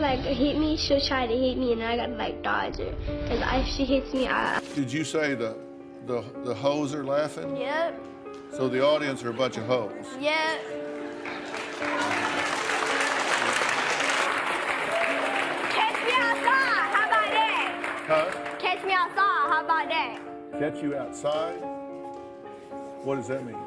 like hit me, she'll try to hit me, and I gotta like dodge her. Cause if she hits me, Did you say the hoes are laughing? Yep. So the audience are a bunch of hoes? Yep. Catch me outside, how about that? Huh? Catch me outside, how about that? Catch you outside? What does that mean?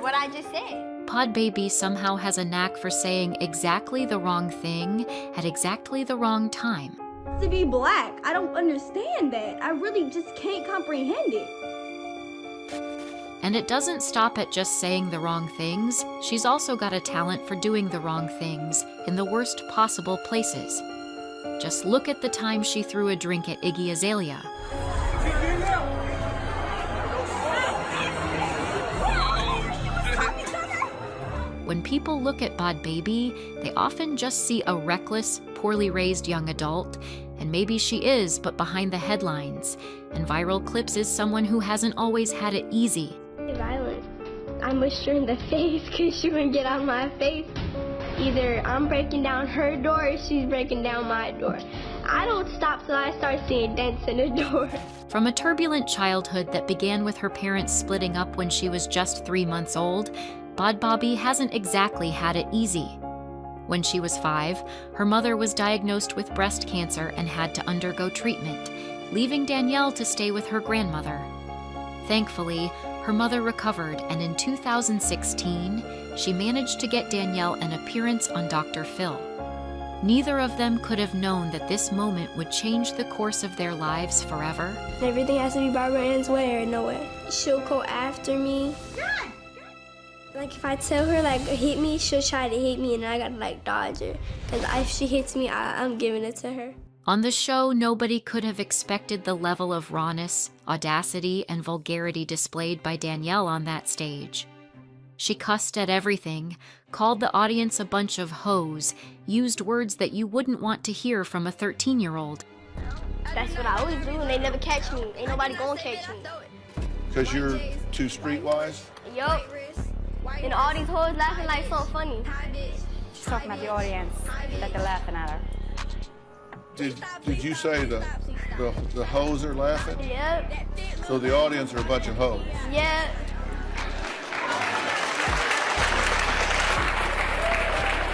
What I just said. Bhad Bhabie somehow has a knack for saying exactly the wrong thing at exactly the wrong time. To be black, I don't understand that. I really just can't comprehend it. And it doesn't stop at just saying the wrong things. She's also got a talent for doing the wrong things in the worst possible places. Just look at the time she threw a drink at Iggy Azalea. When people look at Bhad Bhabie, they often just see a reckless, poorly raised young adult, and maybe she is, but behind the headlines. And viral clips is someone who hasn't always had it easy. Violent. I mushed her in the face because she wouldn't get out of my face. Either I'm breaking down her door or she's breaking down my door. I don't stop till I start seeing dents in the door. From a turbulent childhood that began with her parents splitting up when she was just 3 months old, Bhad Bhabie hasn't exactly had it easy. When she was 5, her mother was diagnosed with breast cancer and had to undergo treatment, leaving Danielle to stay with her grandmother. Thankfully, her mother recovered, and in 2016, she managed to get Danielle an appearance on Dr. Phil. Neither of them could have known that this moment would change the course of their lives forever. Everything has to be Barbara Ann's way or no way. She'll go after me. Like if I tell her like hit me, she'll try to hit me and I gotta like dodge her. Cause if she hits me, I'm giving it to her. On the show, nobody could have expected the level of rawness, audacity, and vulgarity displayed by Danielle on that stage. She cussed at everything, called the audience a bunch of hoes, used words that you wouldn't want to hear from a 13-year-old. That's what I always do and they never catch me. Ain't nobody gonna catch me. Because you're too streetwise? Yup. And all these hoes laughing like something funny. She's talking about the audience, that they're laughing at her. Did you say the hoes are laughing? Yep. So the audience are a bunch of hoes? Yep.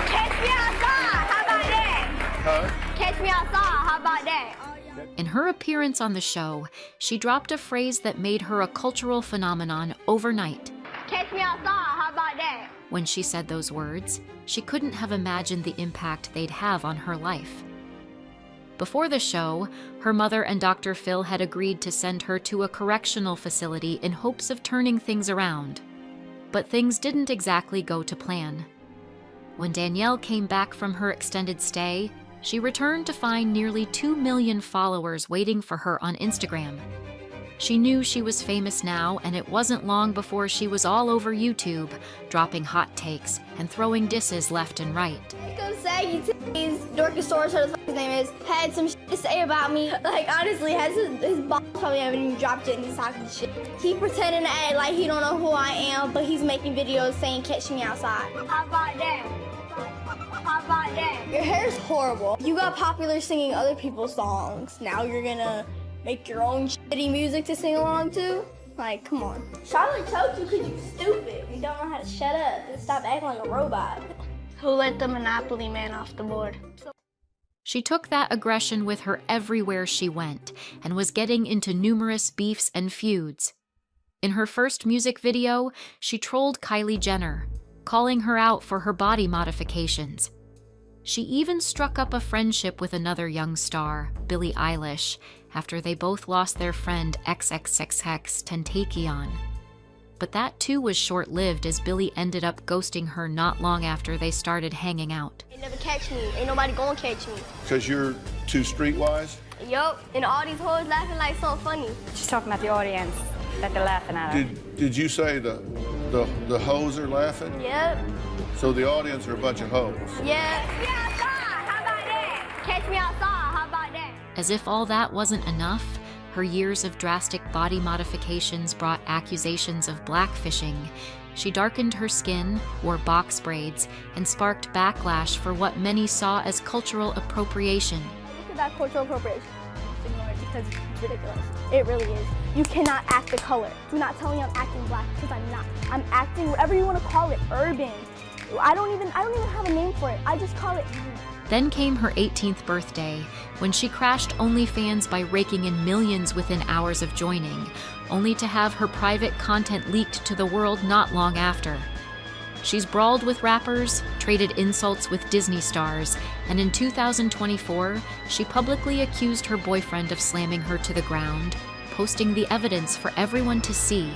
Catch me outside, how about that? Huh? Catch me outside, how about that? In her appearance on the show, she dropped a phrase that made her a cultural phenomenon overnight. Catch me outside, how about that? When she said those words, she couldn't have imagined the impact they'd have on her life. Before the show, her mother and Dr. Phil had agreed to send her to a correctional facility in hopes of turning things around. But things didn't exactly go to plan. When Danielle came back from her extended stay, she returned to find nearly 2 million followers waiting for her on Instagram. She knew she was famous now, and it wasn't long before she was all over YouTube, dropping hot takes and throwing disses left and right. Come say his Dorkosaurus, or his name is, had some shit to say about me. Like, honestly, has his boss probably haven't even dropped it and he's talking shit. He pretending to act like he don't know who I am, but he's making videos saying, catch me outside. How about that? How about that? Your hair's horrible. You got popular singing other people's songs. Now you're gonna make your own shitty music to sing along to? Like, come on. Charlotte told you because you stupid. You don't know how to shut up and stop acting like a robot. Who let the Monopoly man off the board? She took that aggression with her everywhere she went and was getting into numerous beefs and feuds. In her first music video, she trolled Kylie Jenner, calling her out for her body modifications. She even struck up a friendship with another young star, Billie Eilish, after they both lost their friend XXXTentacion. But that too was short-lived as Billie ended up ghosting her not long after they started hanging out. They never catch me. Ain't nobody gonna catch me. Because you're too streetwise? Yup. And all these hoes laughing like something funny. She's talking about the audience, that they're laughing at her. Did you say the hoes are laughing? Yep. So the audience are a bunch of hoes? Yeah. Catch me outside, how about that? Catch me outside, how about that? As if all that wasn't enough, her years of drastic body modifications brought accusations of blackfishing, She darkened her skin, wore box braids, and sparked backlash for what many saw as cultural appropriation. Look at that cultural appropriation. Just ignore it because it's ridiculous. It really is. You cannot act the color. Do not tell me I'm acting black because I'm not. I'm acting whatever you want to call it, urban. I don't even have a name for it. I just call it. Then came her 18th birthday, when she crashed OnlyFans by raking in millions within hours of joining, only to have her private content leaked to the world not long after. She's brawled with rappers, traded insults with Disney stars, and in 2024, she publicly accused her boyfriend of slamming her to the ground, posting the evidence for everyone to see.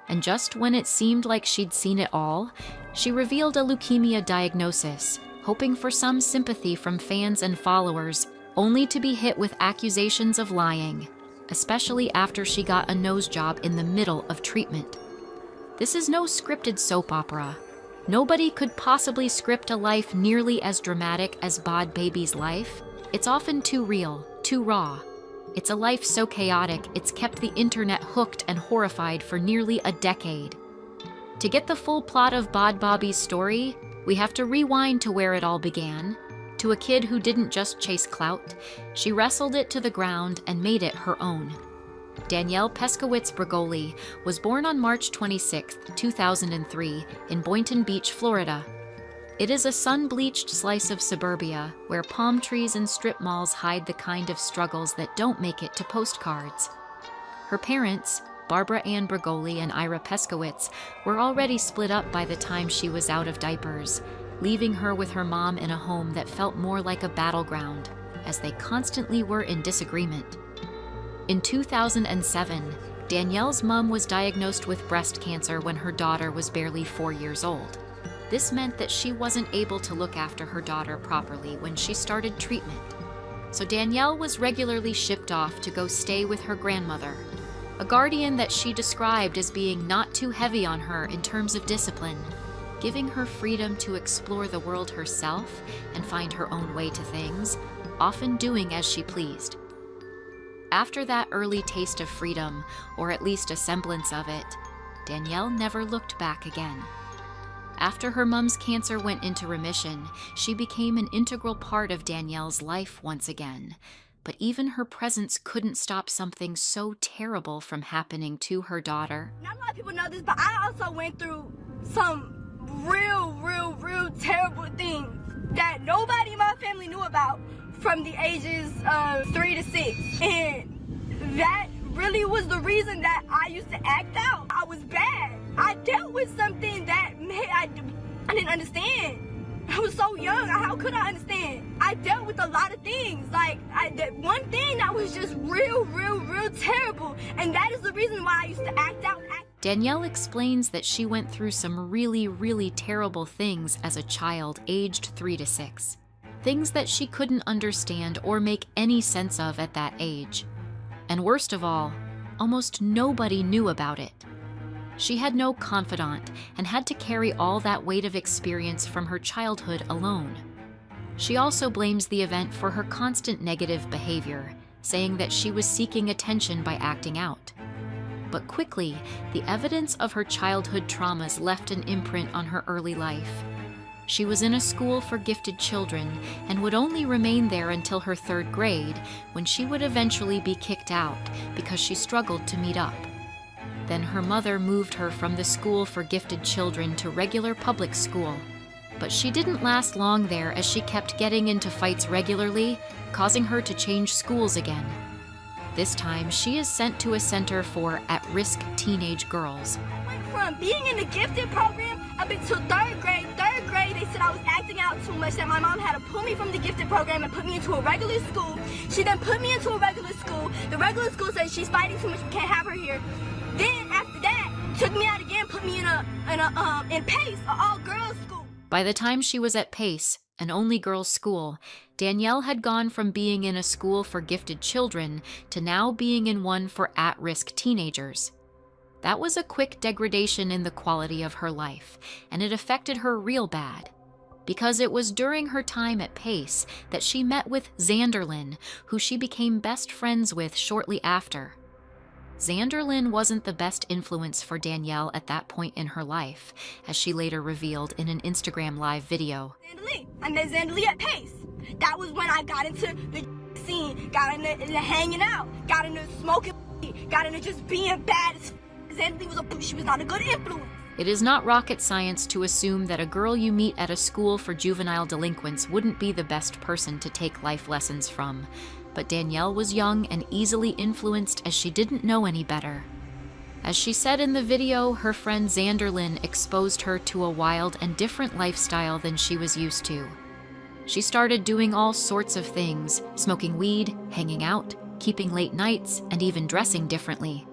And just when it seemed like she'd seen it all, she revealed a leukemia diagnosis, hoping for some sympathy from fans and followers, only to be hit with accusations of lying, especially after she got a nose job in the middle of treatment. This is no scripted soap opera. Nobody could possibly script a life nearly as dramatic as Bhad Bhabie's life. It's often too real, too raw. It's a life so chaotic, it's kept the internet hooked and horrified for nearly a decade. To get the full plot of Bhad Bhabie's story, we have to rewind to where it all began. To a kid who didn't just chase clout, she wrestled it to the ground and made it her own. Danielle Bregoli was born on March 26, 2003, in Boynton Beach, Florida. It is a sun-bleached slice of suburbia where palm trees and strip malls hide the kind of struggles that don't make it to postcards. Her parents, Barbara Ann Bregoli and Ira Peskowitz, were already split up by the time she was out of diapers, leaving her with her mom in a home that felt more like a battleground, as they constantly were in disagreement. In 2007, Danielle's mom was diagnosed with breast cancer when her daughter was barely 4 years old. This meant that she wasn't able to look after her daughter properly when she started treatment. So Danielle was regularly shipped off to go stay with her grandmother, a guardian that she described as being not too heavy on her in terms of discipline, giving her freedom to explore the world herself and find her own way to things, often doing as she pleased. After that early taste of freedom, or at least a semblance of it, Danielle never looked back again. After her mom's cancer went into remission, she became an integral part of Danielle's life once again. But even her presence couldn't stop something so terrible from happening to her daughter. Not a lot of people know this, but I also went through some real terrible things that nobody in my family knew about from the ages of 3 to 6. And that really was the reason that I used to act out. I was bad. I dealt with something that I didn't understand. I was so young. How could I understand? I dealt with a lot of things. Like, one thing that was just real terrible. And that is the reason why I used to act out. Danielle explains that she went through some really terrible things as a child aged 3 to 6. Things that she couldn't understand or make any sense of at that age. And worst of all, almost nobody knew about it. She had no confidant and had to carry all that weight of experience from her childhood alone. She also blames the event for her constant negative behavior, saying that she was seeking attention by acting out. But quickly, the evidence of her childhood traumas left an imprint on her early life. She was in a school for gifted children and would only remain there until her 3rd grade, when she would eventually be kicked out because she struggled to meet up. Then her mother moved her from the school for gifted children to regular public school. But she didn't last long there, as she kept getting into fights regularly, causing her to change schools again. This time, she is sent to a center for at-risk teenage girls. I went from being in the gifted program up until 3rd grade. 3rd grade, they said I was acting out too much, that my mom had to pull me from the gifted program and put me into a regular school. She then put me into a regular school. The regular school said she's fighting too much, we can't have her here. Then after that, took me out again, put me in PACE, an all-girls school. By the time she was at PACE, an only girls' school, Danielle had gone from being in a school for gifted children to now being in one for at-risk teenagers. That was a quick degradation in the quality of her life, and it affected her real bad. Because it was during her time at Pace that she met with Xanderlyn, who she became best friends with shortly after. Xanderlyn wasn't the best influence for Danielle at that point in her life, as she later revealed in an Instagram Live video. I met Xanderlyn at Pace. That was when I got into the scene, got into hanging out, got into smoking, got into just being bad. Xanderlyn she was not a good influence. It is not rocket science to assume that a girl you meet at a school for juvenile delinquents wouldn't be the best person to take life lessons from. But Danielle was young and easily influenced as she didn't know any better. As she said in the video, her friend Xanderlyn exposed her to a wild and different lifestyle than she was used to. She started doing all sorts of things, smoking weed, hanging out, keeping late nights, and even dressing differently.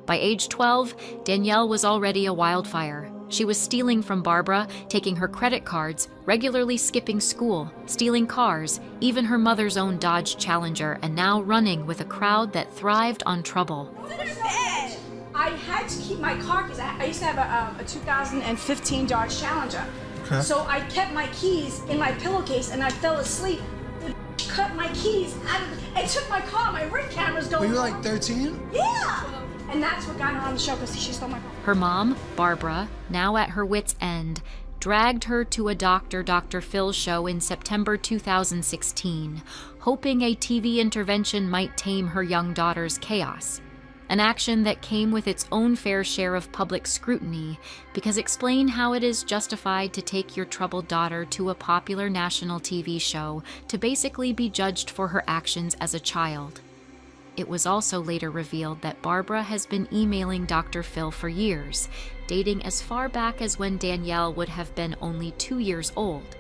By age 12, Danielle was already a wildfire. She was stealing from Barbara, taking her credit cards, regularly skipping school, stealing cars, even her mother's own Dodge Challenger, and now running with a crowd that thrived on trouble. I had to keep my car because I used to have a 2015 Dodge Challenger. Okay. So I kept my keys in my pillowcase and I fell asleep. The cut my keys out of and took my car. My ring camera's going. Were you like 13? Yeah. And that's what got her on the show because she stole my car. Her mom, Barbara, now at her wit's end, dragged her to a Dr. Phil show in September 2016, hoping a TV intervention might tame her young daughter's chaos. An action that came with its own fair share of public scrutiny, because explain how it is justified to take your troubled daughter to a popular national TV show to basically be judged for her actions as a child. It was also later revealed that Barbara has been emailing Dr. Phil for years, dating as far back as when Danielle would have been only 2 years old.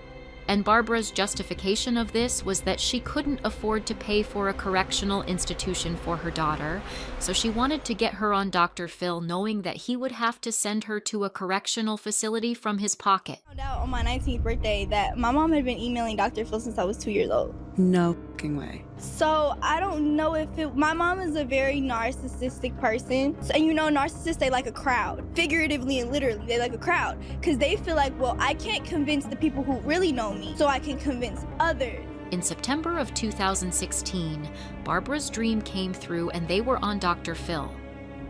And Barbara's justification of this was that she couldn't afford to pay for a correctional institution for her daughter, so she wanted to get her on Dr. Phil knowing that he would have to send her to a correctional facility from his pocket. I found out on my 19th birthday that my mom had been emailing Dr. Phil since I was 2 years old. No fucking way. So I don't know if my mom is a very narcissistic person. So, and you know, narcissists, they like a crowd. Figuratively and literally, they like a crowd. Because they feel like, well, I can't convince the people who really know me, so I can convince others. In September of 2016, Barbara's dream came through and they were on Dr. Phil.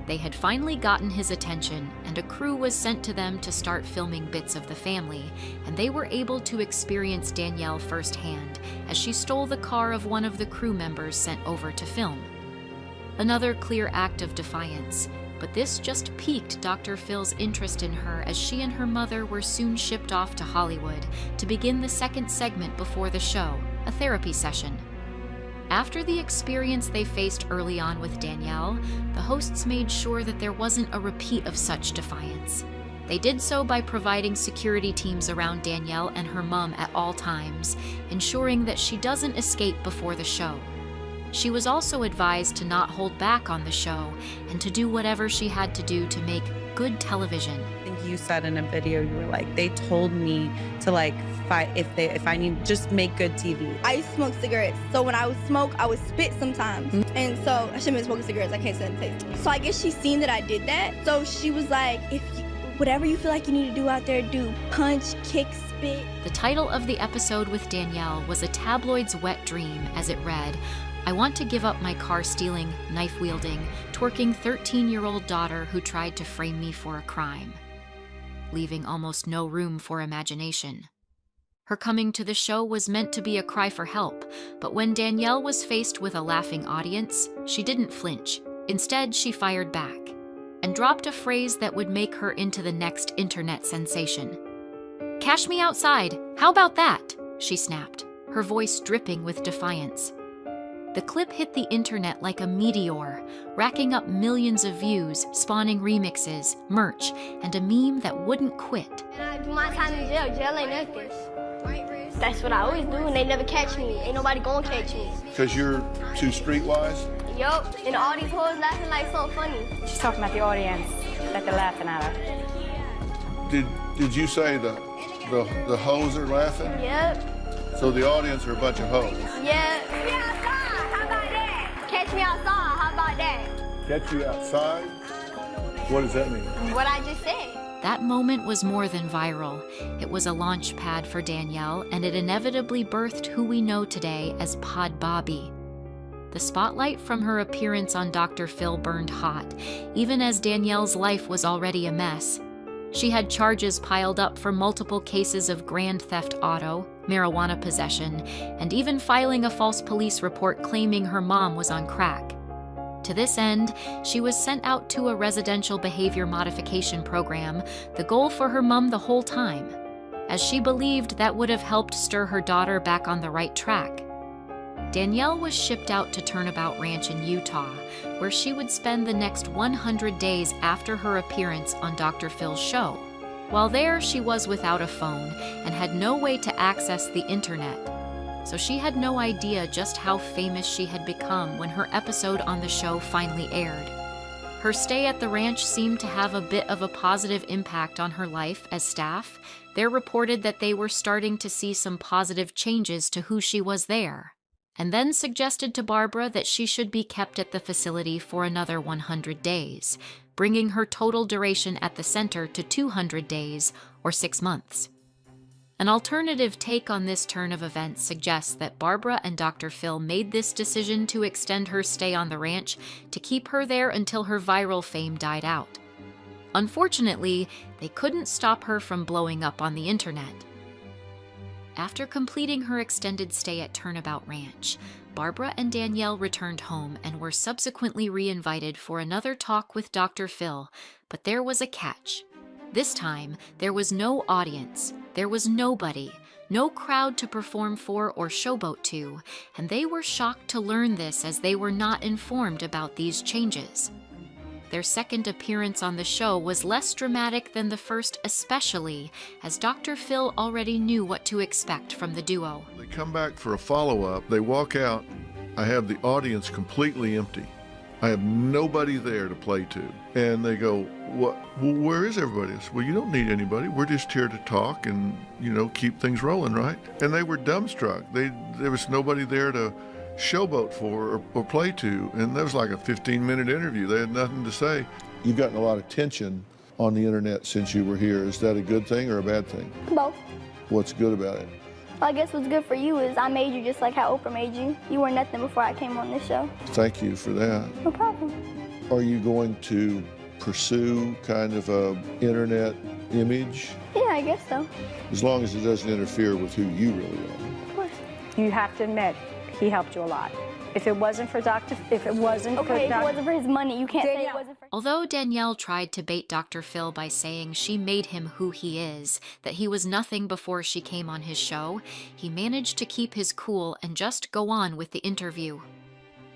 They had finally gotten his attention, and a crew was sent to them to start filming bits of the family, and they were able to experience Danielle firsthand as she stole the car of one of the crew members sent over to film. Another clear act of defiance, but this just piqued Dr. Phil's interest in her as she and her mother were soon shipped off to Hollywood to begin the second segment before the show, a therapy session. After the experience they faced early on with Danielle, the hosts made sure that there wasn't a repeat of such defiance. They did so by providing security teams around Danielle and her mom at all times, ensuring that she doesn't escape before the show. She was also advised to not hold back on the show and to do whatever she had to do to make good television. I think you said in a video, you were like, they told me to like fight if I need, just make good TV. I used to smoke cigarettes, so when I would smoke, I would spit sometimes. And so I shouldn't be smoking cigarettes, I can't stand the taste. So I guess she seen that I did that. So she was like, whatever you feel like you need to do out there, do. Punch, kick, spit. The title of the episode with Danielle was a tabloid's wet dream, as it read, I want to give up my car-stealing, knife-wielding, twerking 13-year-old daughter who tried to frame me for a crime, leaving almost no room for imagination. Her coming to the show was meant to be a cry for help, but when Danielle was faced with a laughing audience, she didn't flinch. Instead, she fired back and dropped a phrase that would make her into the next internet sensation. "Cash me outside, how about that?" she snapped, her voice dripping with defiance. The clip hit the internet like a meteor, racking up millions of views, spawning remixes, merch, and a meme that wouldn't quit. And I do my time in jail. Jail ain't nothing. That's what I always do, and they never catch me. Ain't nobody gonna catch me. Because you're too streetwise? Yup, and all these hoes laughing like something funny. She's talking about the audience, that they're laughing at her. Did you say the hoes are laughing? Yep. So the audience are a bunch of hoes. Yeah. Catch me outside. How about that? Catch me outside. How about that? Catch you outside? What does that mean? What I just said. That moment was more than viral. It was a launch pad for Danielle, and it inevitably birthed who we know today as Bhad Bhabie. The spotlight from her appearance on Dr. Phil burned hot, even as Danielle's life was already a mess. She had charges piled up for multiple cases of grand theft auto, marijuana possession, and even filing a false police report claiming her mom was on crack. To this end, she was sent out to a residential behavior modification program, the goal for her mom the whole time, as she believed that would have helped stir her daughter back on the right track. Danielle was shipped out to Turnabout Ranch in Utah, where she would spend the next 100 days after her appearance on Dr. Phil's show. While there, she was without a phone and had no way to access the internet, so she had no idea just how famous she had become when her episode on the show finally aired. Her stay at the ranch seemed to have a bit of a positive impact on her life as staff. They reported that they were starting to see some positive changes to who she was there, and then suggested to Barbara that she should be kept at the facility for another 100 days, bringing her total duration at the center to 200 days, or 6 months. An alternative take on this turn of events suggests that Barbara and Dr. Phil made this decision to extend her stay on the ranch to keep her there until her viral fame died out. Unfortunately, they couldn't stop her from blowing up on the internet. After completing her extended stay at Turnabout Ranch, Barbara and Danielle returned home and were subsequently re-invited for another talk with Dr. Phil, but there was a catch. This time, there was no audience, there was nobody, no crowd to perform for or showboat to, and they were shocked to learn this as they were not informed about these changes. Their second appearance on the show was less dramatic than the first, especially as Dr. Phil already knew what to expect from the duo. They come back for a follow-up. They walk out. I have the audience completely empty. I have nobody there to play to. And they go, "What? Well, where is everybody?" I said, "Well, you don't need anybody. We're just here to talk and, keep things rolling, right?" And they were dumbstruck. There was nobody there to showboat for or play to, and that was like a 15-minute interview. They had nothing to say. You've gotten a lot of attention on the internet since you were here. Is that a good thing or a bad thing? Both. What's good about it? Well, I guess what's good for you is I made you just like how Oprah made you. You were nothing before I came on this show. Thank you for that. No problem. Are you going to pursue kind of a internet image? Yeah, I guess so. As long as it doesn't interfere with who you really are. Of course. You have to admit, he helped you a lot. If it wasn't for if it wasn't for his money, you can't say it wasn't for. Although Danielle tried to bait Dr. Phil by saying she made him who he is, that he was nothing before she came on his show, he managed to keep his cool and just go on with the interview.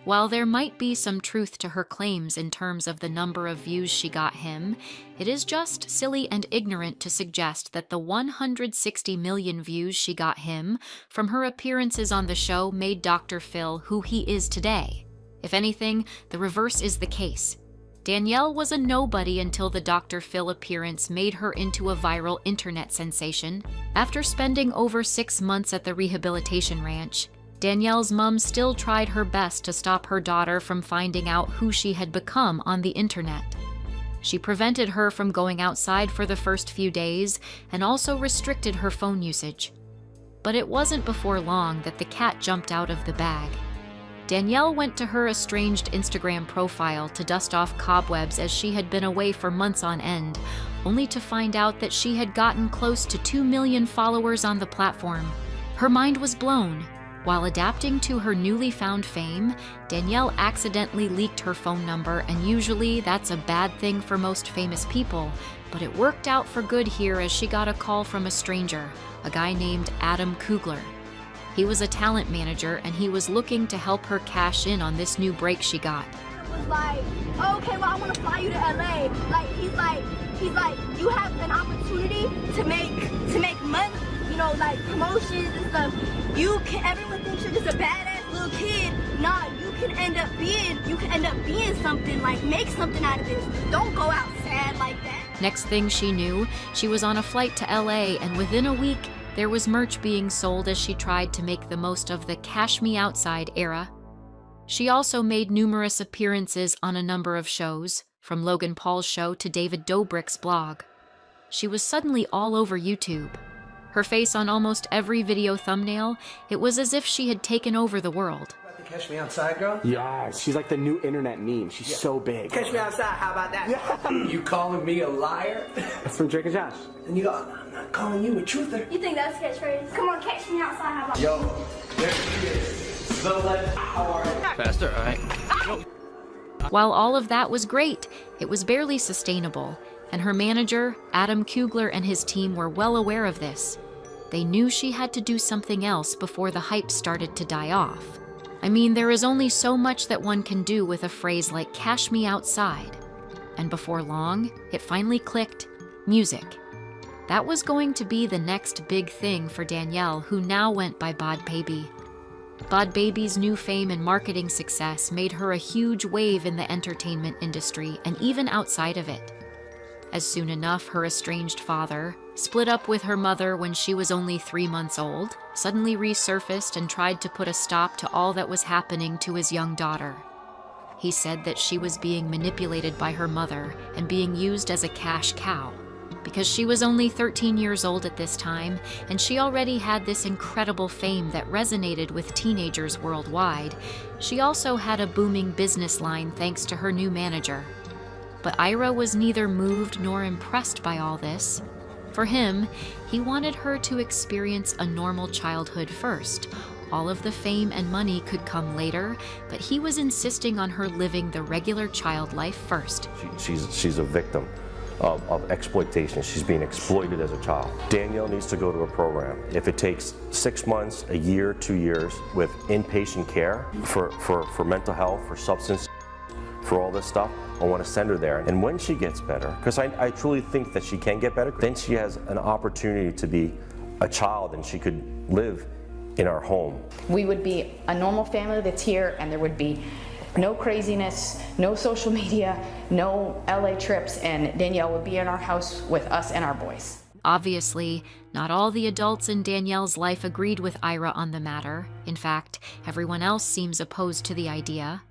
While there might be some truth to her claims in terms of the number of views she got him, it is just silly and ignorant to suggest that the 160 million views she got him from her appearances on the show made Dr. Phil who he is today. If anything, the reverse is the case. Danielle was a nobody until the Dr. Phil appearance made her into a viral internet sensation. After spending over 6 months at the rehabilitation ranch, Danielle's mom still tried her best to stop her daughter from finding out who she had become on the internet. She prevented her from going outside for the first few days and also restricted her phone usage. But it wasn't before long that the cat jumped out of the bag. Danielle went to her estranged Instagram profile to dust off cobwebs as she had been away for months on end, only to find out that she had gotten close to 2 million followers on the platform. Her mind was blown. While adapting to her newly found fame, Danielle accidentally leaked her phone number, and usually that's a bad thing for most famous people, but it worked out for good here as she got a call from a stranger, a guy named Adam Kugler. He was a talent manager, and he was looking to help her cash in on this new break she got. Was like, oh, okay, well, I want to fly you to LA. He's like, you have an opportunity to make money. Like promotions and stuff. Everyone thinks you're just a badass little kid. Nah, you can end up being something, like make something out of this. Don't go out sad like that. Next thing she knew, she was on a flight to LA, and within a week, There was merch being sold as she tried to make the most of the Cash Me Outside era. She also made numerous appearances on a number of shows, from Logan Paul's show to David Dobrik's blog. She was suddenly all over YouTube. Her face on almost every video thumbnail, it was as if she had taken over the world. The Catch Me Outside girl? Yeah, she's like the new internet meme. She's so big. Catch Me Outside, how about that? Yeah. You calling me a liar? That's from Drake and Josh. And you go, I'm not calling you a truther. You think that's catchphrase? Come on, catch me outside. How about Yo, there she is. The legend. How are you? Faster, all right. While all of that was great, it was barely sustainable, and her manager, Adam Kugler, and his team were well aware of this. They knew she had to do something else before the hype started to die off. I mean, there is only so much that one can do with a phrase like "cash me outside." And before long, it finally clicked: music. That was going to be the next big thing for Danielle, who now went by Bhad Bhabie. Bhad Bhabie's new fame and marketing success made her a huge wave in the entertainment industry and even outside of it. As soon enough, her estranged father, split up with her mother when she was only 3 months old, suddenly resurfaced and tried to put a stop to all that was happening to his young daughter. He said that she was being manipulated by her mother and being used as a cash cow. Because she was only 13 years old at this time, and she already had this incredible fame that resonated with teenagers worldwide, she also had a booming business line thanks to her new manager. But Ira was neither moved nor impressed by all this. For him, he wanted her to experience a normal childhood first. All of the fame and money could come later, but he was insisting on her living the regular child life first. She's a victim of exploitation. She's being exploited as a child. Danielle needs to go to a program. If it takes 6 months, a year, 2 years with inpatient care for mental health, for substance, for all this stuff, I want to send her there. And when she gets better, because I truly think that she can get better, then she has an opportunity to be a child and she could live in our home. We would be a normal family that's here, and there would be no craziness, no social media, no LA trips, and Danielle would be in our house with us and our boys. Obviously, not all the adults in Danielle's life agreed with Ira on the matter. In fact, everyone else seems opposed to the idea.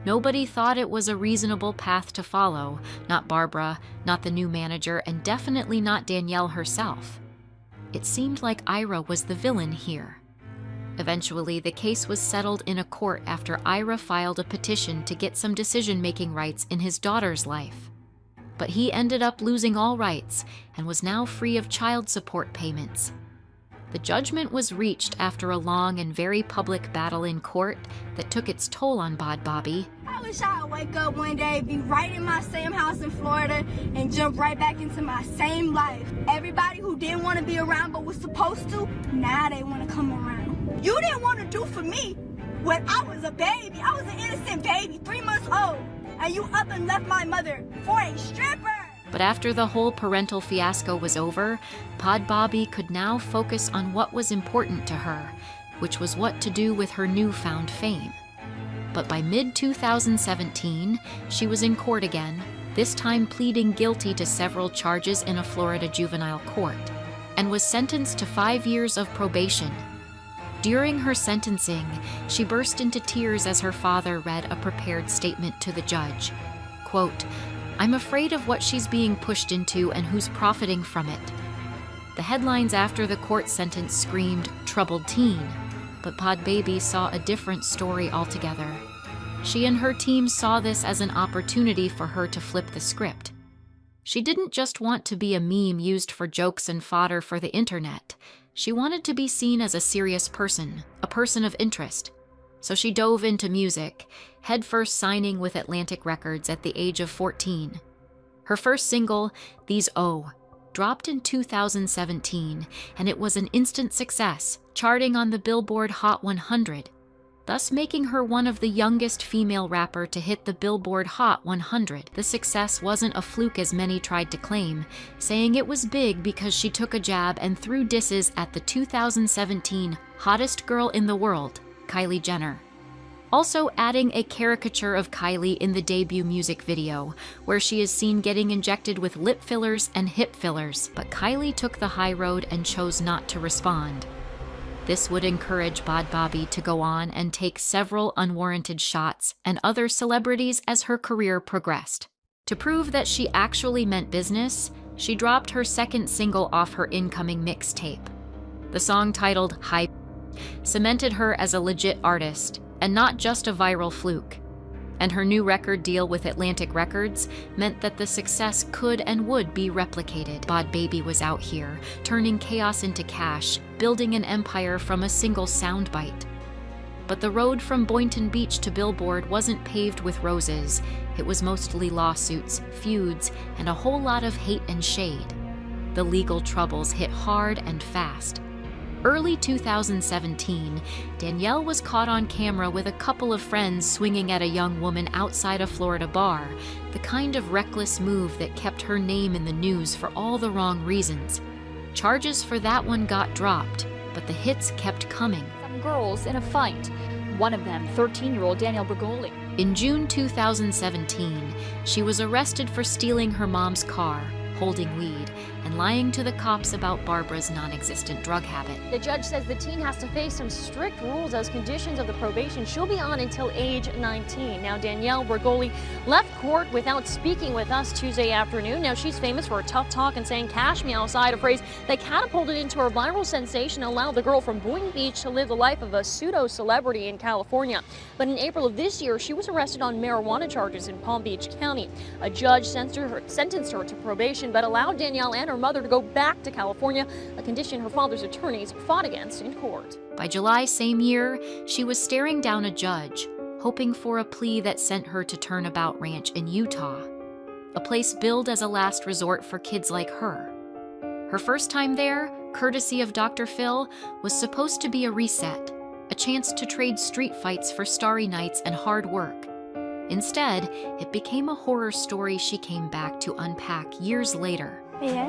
Nobody thought it was a reasonable path to follow, not Barbara, not the new manager, and definitely not Danielle herself. It seemed like Ira was the villain here. Eventually, the case was settled in a court after Ira filed a petition to get some decision-making rights in his daughter's life. But he ended up losing all rights and was now free of child support payments. The judgment was reached after a long and very public battle in court that took its toll on Bhad Bhabie. I wish I would wake up one day, be right in my same house in Florida, and jump right back into my same life. Everybody who didn't want to be around but was supposed to, now they want to come around. You didn't want to do for me when I was a baby. I was an innocent baby, 3 months old, and you up and left my mother for a stripper. But after the whole parental fiasco was over, Bhad Bhabie could now focus on what was important to her, which was what to do with her newfound fame. But by mid-2017, she was in court again, this time pleading guilty to several charges in a Florida juvenile court, and was sentenced to 5 years of probation. During her sentencing, she burst into tears as her father read a prepared statement to the judge. Quote, "I'm afraid of what she's being pushed into and who's profiting from it." The headlines after the court sentence screamed, "Troubled teen," but Bhad Bhabie saw a different story altogether. She and her team saw this as an opportunity for her to flip the script. She didn't just want to be a meme used for jokes and fodder for the internet. She wanted to be seen as a serious person, a person of interest. So she dove into music, headfirst signing with Atlantic Records at the age of 14. Her first single, These O, dropped in 2017, and it was an instant success, charting on the Billboard Hot 100, thus making her one of the youngest female rapper to hit the Billboard Hot 100. The success wasn't a fluke as many tried to claim, saying it was big because she took a jab and threw disses at the 2017 hottest girl in the world, Kylie Jenner. Also adding a caricature of Kylie in the debut music video, where she is seen getting injected with lip fillers and hip fillers, but Kylie took the high road and chose not to respond. This would encourage Bhad Bhabie to go on and take several unwarranted shots and other celebrities as her career progressed. To prove that she actually meant business, she dropped her second single off her incoming mixtape. The song, titled High, cemented her as a legit artist and not just a viral fluke. And her new record deal with Atlantic Records meant that the success could and would be replicated. Bhad Bhabie was out here, turning chaos into cash, building an empire from a single soundbite. But the road from Boynton Beach to Billboard wasn't paved with roses. It was mostly lawsuits, feuds, and a whole lot of hate and shade. The legal troubles hit hard and fast. Early 2017, Danielle was caught on camera with a couple of friends swinging at a young woman outside a Florida bar, the kind of reckless move that kept her name in the news for all the wrong reasons. Charges for that one got dropped, but the hits kept coming. Some girls in a fight. One of them, 13-year-old Danielle Bregoli. In June 2017, she was arrested for stealing her mom's car, holding weed, and lying to the cops about Barbara's non-existent drug habit. The judge says the teen has to face some strict rules as conditions of the probation she'll be on until age 19. Now, Danielle Bregoli left court without speaking with us Tuesday afternoon. Now, she's famous for her tough talk and saying "cash me outside," a phrase that catapulted into her viral sensation and allowed the girl from Boynton Beach to live the life of a pseudo-celebrity in California. But in April of this year, she was arrested on marijuana charges in Palm Beach County. A judge sentenced her to probation, but allowed Danielle and her mother to go back to California, a condition her father's attorneys fought against in court. By July same year, she was staring down a judge, hoping for a plea that sent her to Turnabout Ranch in Utah, a place billed as a last resort for kids like her. Her first time there, courtesy of Dr. Phil, was supposed to be a reset, a chance to trade street fights for starry nights and hard work. Instead, it became a horror story she came back to unpack years later. Yeah.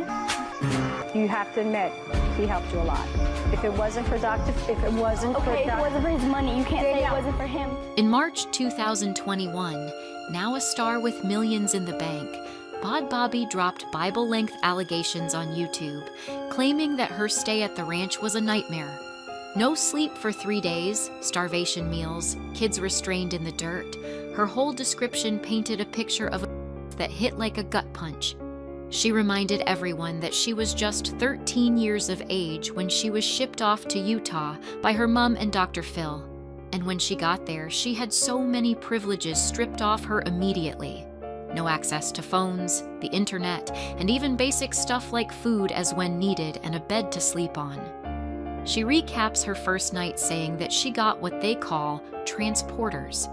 You have to admit, he helped you a lot. If it wasn't for if it wasn't for his money, you can't say it wasn't for him. In March 2021, now a star with millions in the bank, Bhad Bhabie dropped Bible-length allegations on YouTube, claiming that her stay at the ranch was a nightmare. No sleep for 3 days, starvation meals, kids restrained in the dirt. Her whole description painted a picture of a that hit like a gut punch. She reminded everyone that she was just 13 years of age when she was shipped off to Utah by her mom and Dr. Phil. And when she got there, she had so many privileges stripped off her immediately. No access to phones, the internet, and even basic stuff like food as when needed and a bed to sleep on. She recaps her first night saying that she got what they call transporters,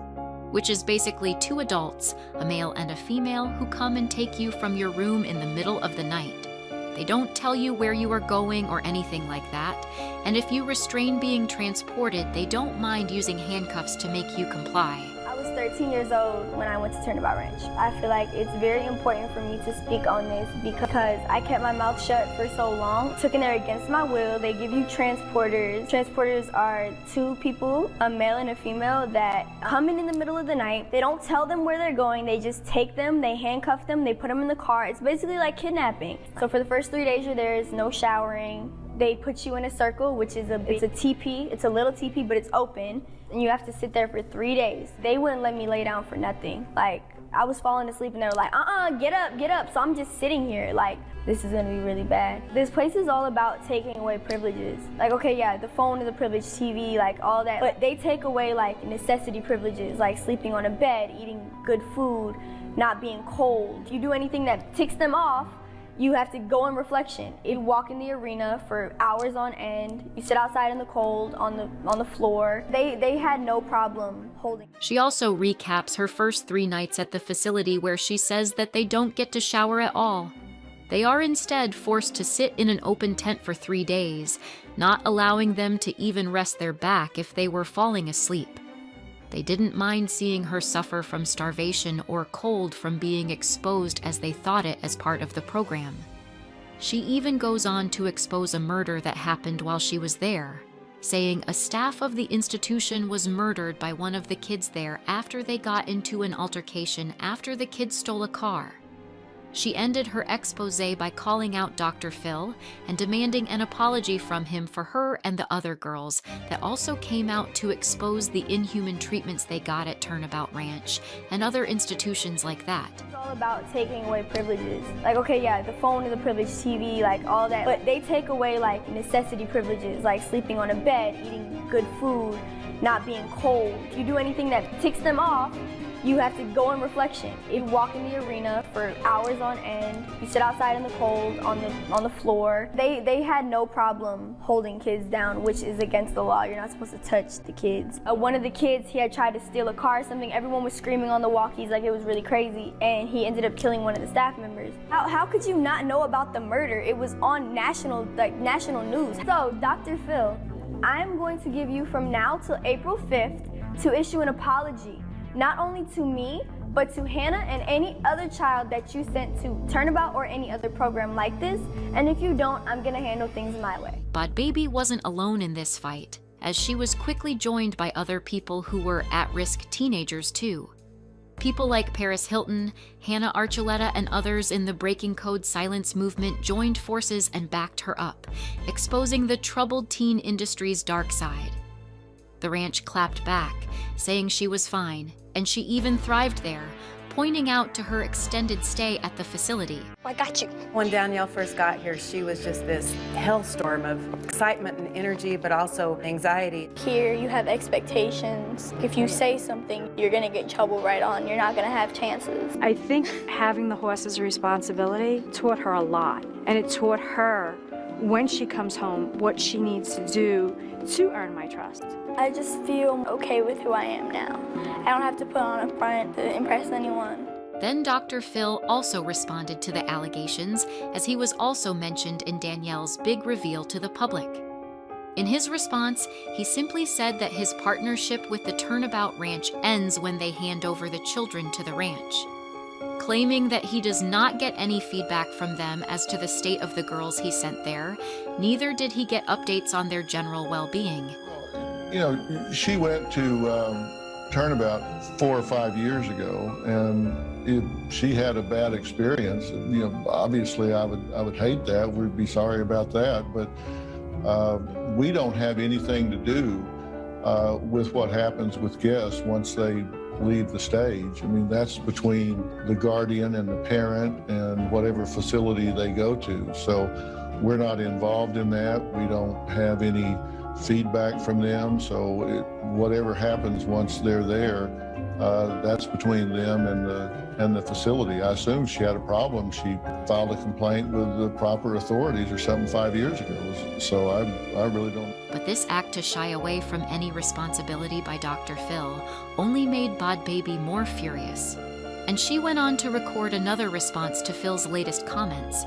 which is basically 2 adults, a male and a female, who come and take you from your room in the middle of the night. They don't tell you where you are going or anything like that, and if you restrain being transported, they don't mind using handcuffs to make you comply. I was 13 years old when I went to Turnabout Ranch. I feel like it's very important for me to speak on this because I kept my mouth shut for so long. Took in there against my will. They give you transporters. Transporters are 2 people, a male and a female, that come in the middle of the night. They don't tell them where they're going. They just take them, they handcuff them, they put them in the car. It's basically like kidnapping. So for the first 3 days you're there, is no showering. They put you in a circle, which is it's a teepee. It's a little teepee, but it's open. And you have to sit there for 3 days. They wouldn't let me lay down for nothing. Like, I was falling asleep and they were like, get up, get up. So I'm just sitting here like, this is gonna be really bad. This place is all about taking away privileges. Like, okay, yeah, the phone is a privilege, TV, like all that. But they take away like necessity privileges, like sleeping on a bed, eating good food, not being cold. If you do anything that ticks them off, you have to go in reflection. You walk in the arena for hours on end. You sit outside in the cold on the floor. They had no problem holding. She also recaps her first 3 nights at the facility, where she says that they don't get to shower at all. They are instead forced to sit in an open tent for 3 days, not allowing them to even rest their back if they were falling asleep. They didn't mind seeing her suffer from starvation or cold from being exposed as they thought it as part of the program. She even goes on to expose a murder that happened while she was there, saying a staff of the institution was murdered by one of the kids there after they got into an altercation after the kids stole a car. She ended her exposé by calling out Dr. Phil and demanding an apology from him for her and the other girls that also came out to expose the inhuman treatments they got at Turnabout Ranch and other institutions like that. It's all about taking away privileges. Like, okay, yeah, the phone is a privilege, TV, like all that, but they take away like necessity privileges, like sleeping on a bed, eating good food, not being cold. If you do anything that ticks them off, you have to go in reflection. You walk in the arena for hours on end. You sit outside in the cold on the floor. They had no problem holding kids down, which is against the law. You're not supposed to touch the kids. One of the kids, he had tried to steal a car or something. Everyone was screaming on the walkies like it was really crazy, and he ended up killing one of the staff members. How could you not know about the murder? It was on national news. So, Dr. Phil, I'm going to give you from now till April 5th to issue an apology. Not only to me, but to Hannah and any other child that you sent to Turnabout or any other program like this. And if you don't, I'm gonna handle things my way. Bhad Bhabie wasn't alone in this fight, as she was quickly joined by other people who were at-risk teenagers too. People like Paris Hilton, Hannah Archuleta, and others in the Breaking Code Silence movement joined forces and backed her up, exposing the troubled teen industry's dark side. The ranch clapped back, saying she was fine, and she even thrived there, pointing out to her extended stay at the facility. I got you. When Danielle first got here, she was just this hellstorm of excitement and energy, but also anxiety. Here, you have expectations. If you say something, you're gonna get in trouble right on. You're not gonna have chances. I think having the horse's responsibility taught her a lot, and it taught her when she comes home what she needs to do to earn my trust. I just feel okay with who I am now. I don't have to put on a front to impress anyone. Then Dr. Phil also responded to the allegations, as he was also mentioned in Danielle's big reveal to the public. In his response, he simply said that his partnership with the Turnabout Ranch ends when they hand over the children to the ranch. Claiming that he does not get any feedback from them as to the state of the girls he sent there, neither did he get updates on their general well-being. You know, she went to Turnabout 4 or 5 years ago, and she had a bad experience. You know, obviously I would hate that. We'd be sorry about that, but we don't have anything to do with what happens with guests once they leave the stage. I mean, that's between the guardian and the parent and whatever facility they go to. So we're not involved in that. We don't have any feedback from them. So whatever happens once they're there, that's between them and the facility. I assume she had a problem. She filed a complaint with the proper authorities or something 5 years ago. So I really don't. But this act to shy away from any responsibility by Dr. Phil only made Bhad Bhabie more furious. And she went on to record another response to Phil's latest comments.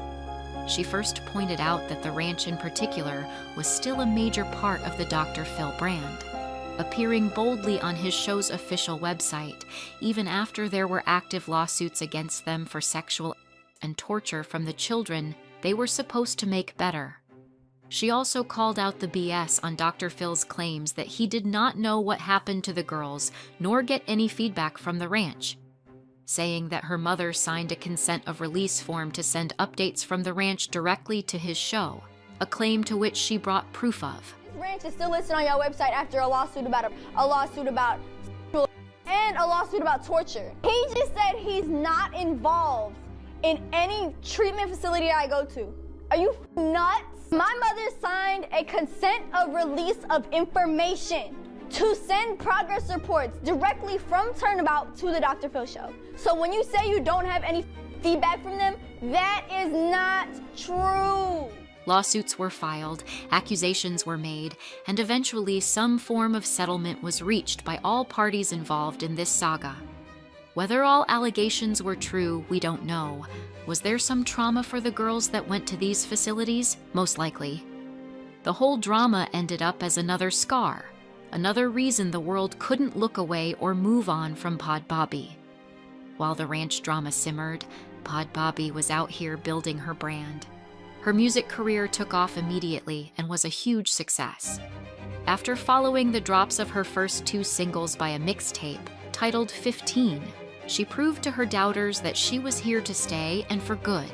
She first pointed out that the ranch in particular was still a major part of the Dr. Phil brand, appearing boldly on his show's official website, even after there were active lawsuits against them for sexual and torture from the children they were supposed to make better. She also called out the BS on Dr. Phil's claims that he did not know what happened to the girls nor get any feedback from the ranch, saying that her mother signed a consent of release form to send updates from the ranch directly to his show, a claim to which she brought proof of. This ranch is still listed on your website after a lawsuit about and a lawsuit about torture. He just said he's not involved in any treatment facility I go to. Are you nuts? My mother signed a consent of release of information to send progress reports directly from Turnabout to the Dr. Phil show. So when you say you don't have any feedback from them, that is not true. Lawsuits were filed, accusations were made, and eventually some form of settlement was reached by all parties involved in this saga. Whether all allegations were true, we don't know. Was there some trauma for the girls that went to these facilities? Most likely. The whole drama ended up as another scar, another reason the world couldn't look away or move on from Bhad Bhabie. While the ranch drama simmered, Bhad Bhabie was out here building her brand. Her music career took off immediately and was a huge success. After following the drops of her first 2 singles by a mixtape, titled 15, she proved to her doubters that she was here to stay and for good.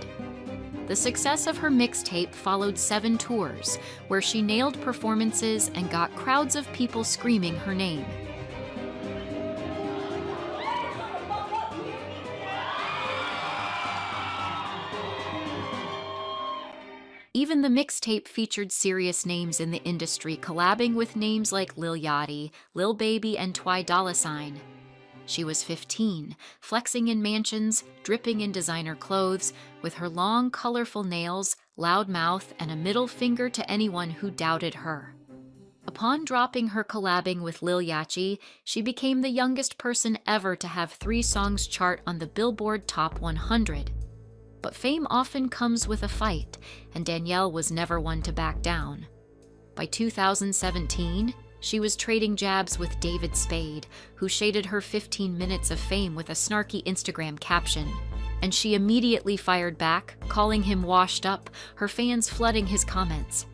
The success of her mixtape followed 7 tours, where she nailed performances and got crowds of people screaming her name. Even the mixtape featured serious names in the industry, collabing with names like Lil Yachty, Lil Baby, and Twy Dolla $ign. She was 15, flexing in mansions, dripping in designer clothes, with her long, colorful nails, loud mouth, and a middle finger to anyone who doubted her. Upon dropping her collabing with Lil Yachty, she became the youngest person ever to have 3 songs chart on the Billboard Top 100. But fame often comes with a fight, and Danielle was never one to back down. By 2017, she was trading jabs with David Spade, who shaded her 15 minutes of fame with a snarky Instagram caption. And she immediately fired back, calling him washed up, her fans flooding his comments.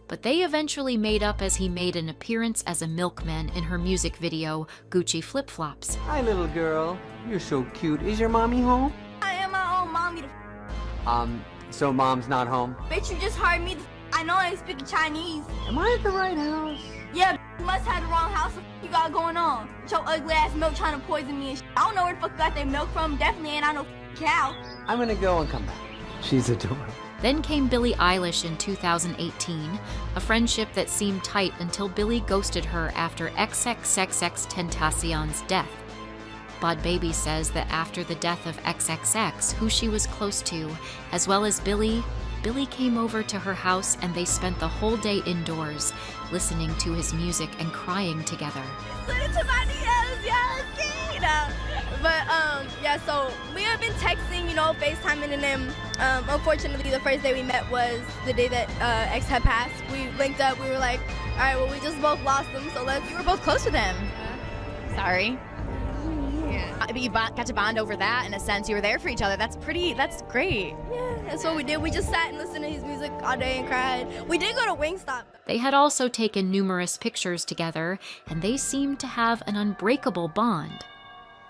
But they eventually made up as he made an appearance as a milkman in her music video, Gucci Flip Flops. Hi, little girl. You're so cute. Is your mommy home? I am my own mommy. So mom's not home? Bitch, you just hired me. I know I ain't speaking Chinese. Am I at the right house? Yeah, you must have the wrong house. What you got going on? With your ugly ass milk trying to poison me and shit. I don't know where the fuck you got their milk from. Definitely ain't I no cow. I'm gonna go and come back. She's adorable. Then came Billie Eilish in 2018, a friendship that seemed tight until Billie ghosted her after XXXTentacion's death. Bhad Bhabie says that after the death of XXX, who she was close to, as well as Billie came over to her house and they spent the whole day indoors, listening to his music and crying together. Listen to my DMs, yes, but yeah, so we have been texting, you know, FaceTiming, and then unfortunately the first day we met was the day that X had passed. We linked up, we were like, all right, well, we just both lost him, so let's. You were both close with him. Sorry. Yeah. But you got to bond over that in a sense. You were there for each other. That's great. Yeah, that's what we did. We just sat and listened to his music all day and cried. We did go to Wingstop. They had also taken numerous pictures together, and they seemed to have an unbreakable bond.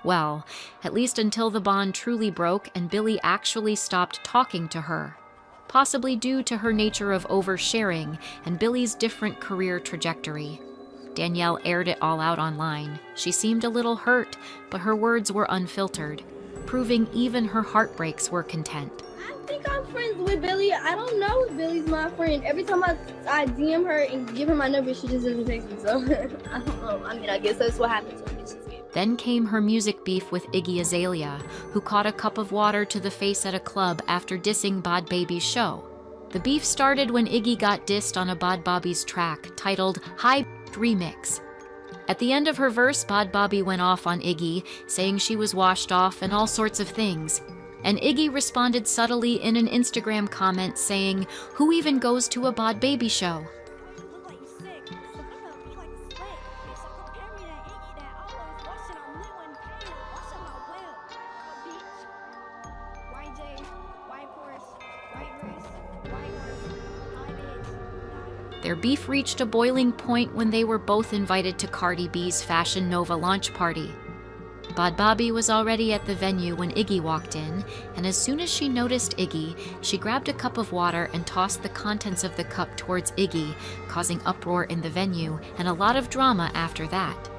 Well, at least until the bond truly broke and Billie actually stopped talking to her, possibly due to her nature of oversharing and Billie's different career trajectory. Danielle aired it all out online. She seemed a little hurt, but her words were unfiltered, proving even her heartbreaks were content. I think I'm friends with Billie. I don't know if Billie's my friend. Every time I DM her and give her my number, she just doesn't text me, so I don't know. I mean, I guess that's what happens when bitches get. Then came her music beef with Iggy Azalea, who caught a cup of water to the face at a club after dissing Bhad Bhabie's show. The beef started when Iggy got dissed on a Bhad Bhabie's track titled Hi Remix. At the end of her verse, Bhad Bhabie went off on Iggy, saying she was washed off and all sorts of things. And Iggy responded subtly in an Instagram comment saying, "Who even goes to a Bhad Bhabie show?" Their beef reached a boiling point when they were both invited to Cardi B's Fashion Nova launch party. Bhad Bhabie was already at the venue when Iggy walked in, and as soon as she noticed Iggy, she grabbed a cup of water and tossed the contents of the cup towards Iggy, causing uproar in the venue and a lot of drama after that.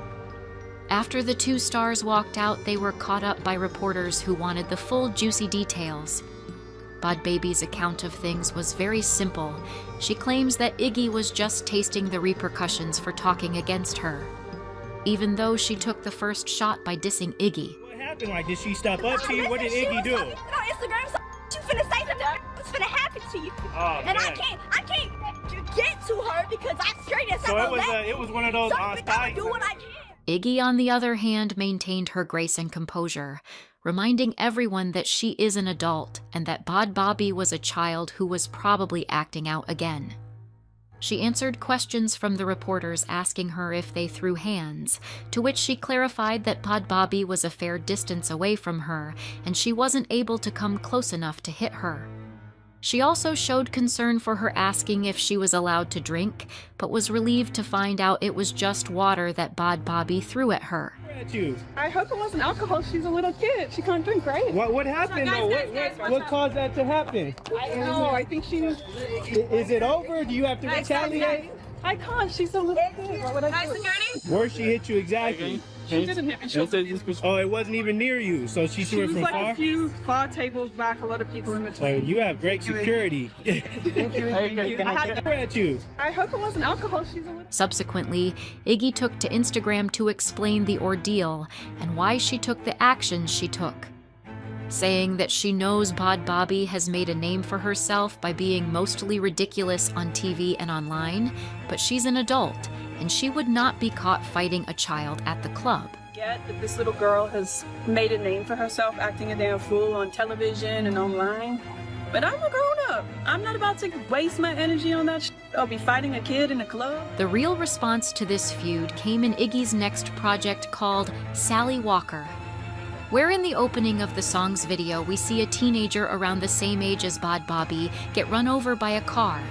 After the 2 stars walked out, they were caught up by reporters who wanted the full juicy details. Bhad Bhabie's account of things was very simple. She claims that Iggy was just tasting the repercussions for talking against her, even though she took the first shot by dissing Iggy. What happened? Like, did she step up to you? What did Iggy do? On Instagram, so you finna say something. What's finna happen to you? Oh, and man. I can't get to her because I'm straight as so it was one of those I'm gonna do what I can. Iggy, on the other hand, maintained her grace and composure, reminding everyone that she is an adult and that Bhad Bhabie was a child who was probably acting out again. She answered questions from the reporters asking her if they threw hands, to which she clarified that Bhad Bhabie was a fair distance away from her and she wasn't able to come close enough to hit her. She also showed concern for her asking if she was allowed to drink, but was relieved to find out it was just water that Bhad Bhabie threw at her. I hope it wasn't alcohol. She's a little kid. She can't drink, right? What happened though? What caused that to happen? I don't know. I think she was... Is it over? Do you have to retaliate? I can't. She's a little kid. What would I do? Where she hit you exactly? She didn't hit me. Oh, it wasn't even near you, so she threw it from like far? a few far tables back, a lot of people in between. So you have great security. Thank you. I had to at you. I hope it wasn't alcohol. She's a little... Subsequently, Iggy took to Instagram to explain the ordeal and why she took the actions she took, saying that she knows Bhad Bhabie has made a name for herself by being mostly ridiculous on TV and online, but she's an adult, and she would not be caught fighting a child at the club. Get that this little girl has made a name for herself acting a damn fool on television and online. But I'm a grown-up. I'm not about to waste my energy on that or be fighting a kid in a club. The real response to this feud came in Iggy's next project called Sally Walker, where in the opening of the song's video we see a teenager around the same age as Bhad Bhabie get run over by a car,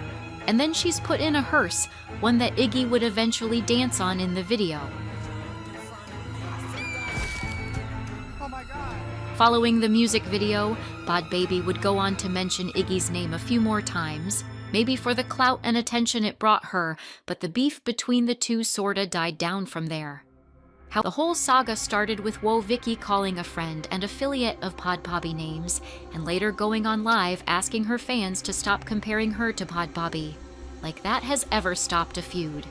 and then she's put in a hearse, one that Iggy would eventually dance on in the video. Following the music video, Bhad Bhabie would go on to mention Iggy's name a few more times, maybe for the clout and attention it brought her, but the beef between the two sorta died down from there. How the whole saga started with Woah Vicky calling a friend and affiliate of Bhad Bhabie names, and later going on live asking her fans to stop comparing her to Bhad Bhabie. Like that has ever stopped a feud.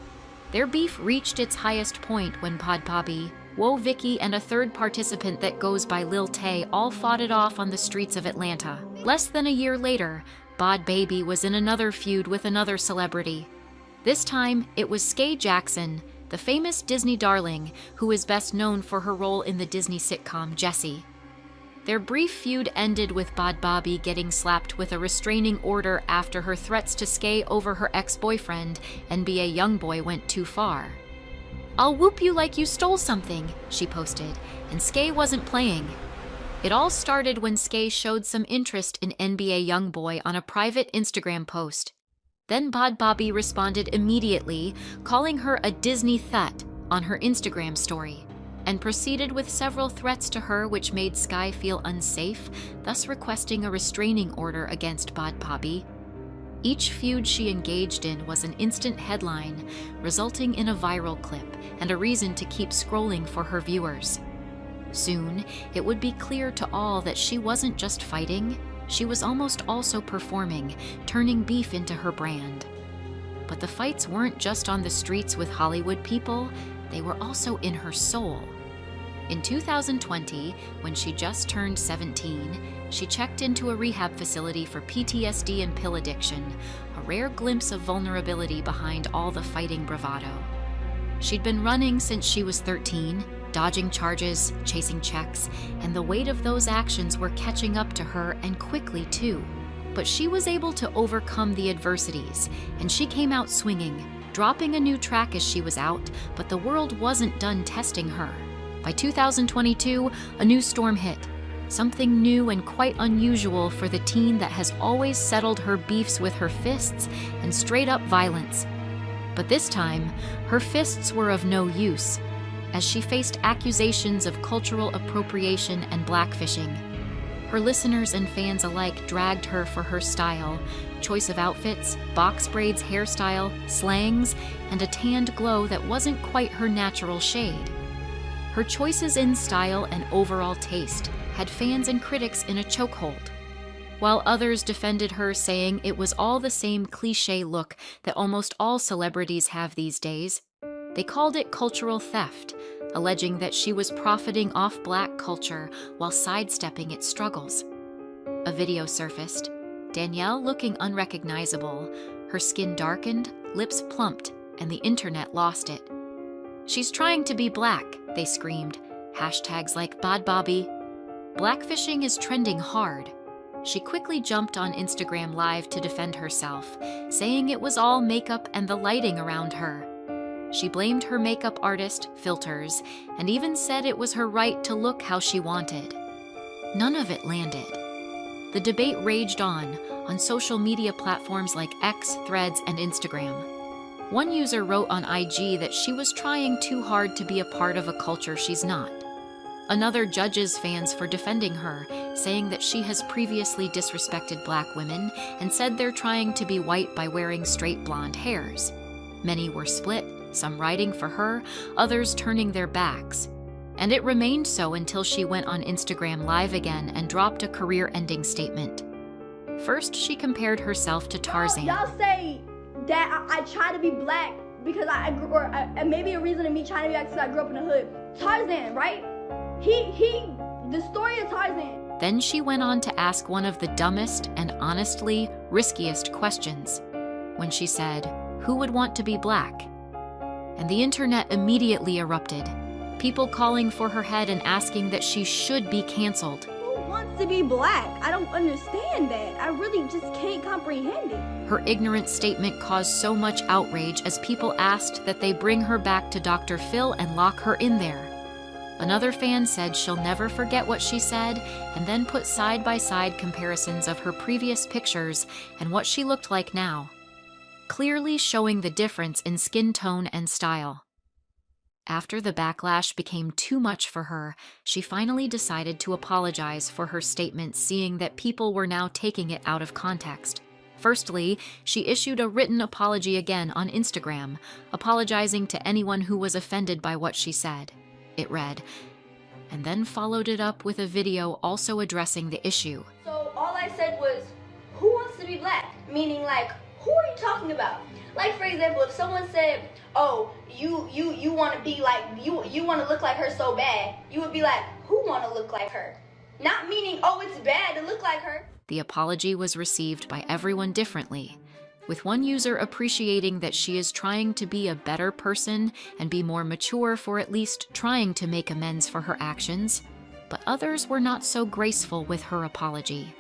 Their beef reached its highest point when Bhad Bhabie, Woah Vicky, and a third participant that goes by Lil Tay all fought it off on the streets of Atlanta. Less than a year later, Bhad Bhabie was in another feud with another celebrity. This time, it was Skye Jackson, the famous Disney darling who is best known for her role in the Disney sitcom Jessie. Their brief feud ended with Bhad Bhabie getting slapped with a restraining order after her threats to Skye over her ex-boyfriend, NBA YoungBoy, went too far. "I'll whoop you like you stole something," she posted, and Skye wasn't playing. It all started when Skye showed some interest in NBA YoungBoy on a private Instagram post. Then Bhad Bhabie responded immediately, calling her a Disney thut on her Instagram story, and proceeded with several threats to her which made Skye feel unsafe, thus requesting a restraining order against Bhad Bhabie. Each feud she engaged in was an instant headline, resulting in a viral clip and a reason to keep scrolling for her viewers. Soon, it would be clear to all that she wasn't just fighting, she was almost also performing, turning beef into her brand. But the fights weren't just on the streets with Hollywood people, they were also in her soul. In 2020, when she just turned 17, she checked into a rehab facility for PTSD and pill addiction, a rare glimpse of vulnerability behind all the fighting bravado. She'd been running since she was 13, dodging charges, chasing checks, and the weight of those actions were catching up to her, and quickly too. But she was able to overcome the adversities, and she came out swinging, dropping a new track as she was out, but the world wasn't done testing her. By 2022, a new storm hit, something new and quite unusual for the teen that has always settled her beefs with her fists and straight-up violence. But this time, her fists were of no use, as she faced accusations of cultural appropriation and blackfishing. Her listeners and fans alike dragged her for her style, choice of outfits, box braids hairstyle, slangs, and a tanned glow that wasn't quite her natural shade. Her choices in style and overall taste had fans and critics in a chokehold, while others defended her, saying it was all the same cliché look that almost all celebrities have these days. They called it cultural theft, alleging that she was profiting off Black culture while sidestepping its struggles. A video surfaced, Danielle looking unrecognizable, her skin darkened, lips plumped, and the internet lost it. "She's trying to be Black," they screamed, hashtags like Bhad Bhabie. Blackfishing is trending hard. She quickly jumped on Instagram Live to defend herself, saying it was all makeup and the lighting around her. She blamed her makeup artist, Feuds, and even said it was her right to look how she wanted. None of it landed. The debate raged on, on social media platforms like X, Threads, and Instagram. One user wrote on IG that she was trying too hard to be a part of a culture she's not. Another judges fans for defending her, saying that she has previously disrespected black women and said they're trying to be white by wearing straight blonde hairs. Many were split, some writing for her, others turning their backs. And it remained so until she went on Instagram Live again and dropped a career-ending statement. First, she compared herself to Tarzan. Y'all say that I try to be black because I grew, or maybe a reason of me trying to be black because I grew up in the hood. Tarzan, right? The story of Tarzan. Then she went on to ask one of the dumbest and honestly riskiest questions, when she said, "Who would want to be black?" And the internet immediately erupted, people calling for her head and asking that she should be canceled. Who wants to be black? I don't understand that. I really just can't comprehend it. Her ignorant statement caused so much outrage as people asked that they bring her back to Dr. Phil and lock her in there. Another fan said she'll never forget what she said, and then put side-by-side comparisons of her previous pictures and what she looked like now, clearly showing the difference in skin tone and style. After the backlash became too much for her, she finally decided to apologize for her statements, seeing that people were now taking it out of context. Firstly, she issued a written apology again on Instagram, apologizing to anyone who was offended by what she said. It read, and then followed it up with a video also addressing the issue. So all I said was, who wants to be black? Meaning, like, who are you talking about? Like, for example, if someone said, oh, you want to be like, you want to look like her so bad, you would be like, who want to look like her? Not meaning, oh, it's bad to look like her. The apology was received by everyone differently, with one user appreciating that she is trying to be a better person and be more mature for at least trying to make amends for her actions, but others were not so graceful with her apology,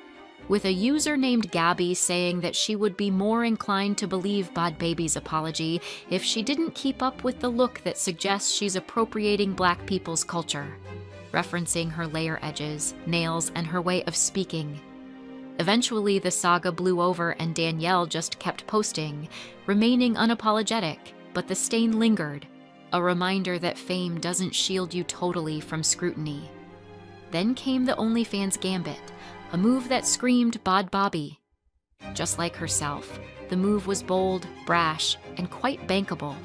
with a user named Gabby saying that she would be more inclined to believe Bhad Bhabie's apology if she didn't keep up with the look that suggests she's appropriating black people's culture, referencing her layer edges, nails, and her way of speaking. Eventually, the saga blew over and Danielle just kept posting, remaining unapologetic, but the stain lingered, a reminder that fame doesn't shield you totally from scrutiny. Then came the OnlyFans gambit, a move that screamed Bhad Bhabie. Just like herself, the move was bold, brash, and quite bankable.